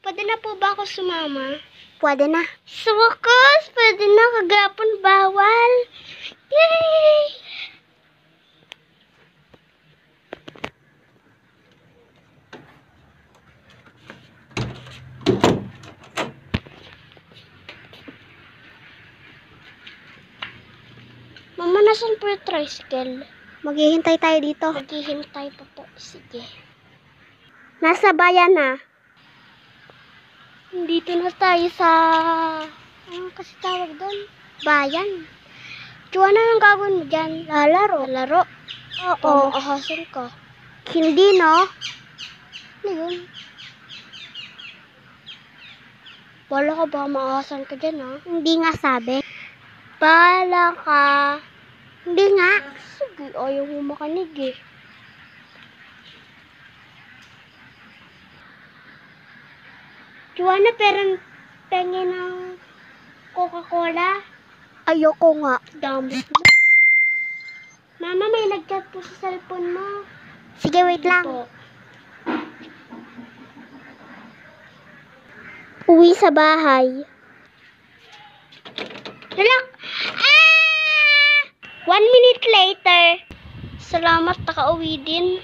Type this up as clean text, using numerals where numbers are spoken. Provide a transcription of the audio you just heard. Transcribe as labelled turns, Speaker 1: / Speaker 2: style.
Speaker 1: pwede na po ba ako sumama?
Speaker 2: Pwede na.
Speaker 1: Sa wakas, pwede na. Kagapon bawal. Yay! Mama, nasan po yung tricycle?
Speaker 2: Maghihintay tayo dito.
Speaker 1: Maghihintay pa po. Sige.
Speaker 2: Nasa bayan na.
Speaker 1: Dito na tayo sa... Ano kasi tawag doon?
Speaker 2: Bayan.
Speaker 1: Juana, anong gagawin mo dyan?
Speaker 2: Lalaro.
Speaker 1: Laro.
Speaker 2: Oo.
Speaker 1: Maahasan ka.
Speaker 2: Hindi, no?
Speaker 1: Ano yun? Wala ka ba maahasan ka dyan, ha?
Speaker 2: Hindi nga sabi.
Speaker 1: Bala ka.
Speaker 2: Hindi nga.
Speaker 1: Sige, ayaw mo makinig eh. Juana, pero pengen ng Coca-Cola.
Speaker 2: Ayoko nga.
Speaker 1: Dambot mo. Mama, may nag-chat po sa cellphone mo.
Speaker 2: Sige, wait lang.
Speaker 1: Po.
Speaker 2: Uwi sa bahay.
Speaker 1: Lalak! Ah! 1 minute later. Salamat, nakauwi din.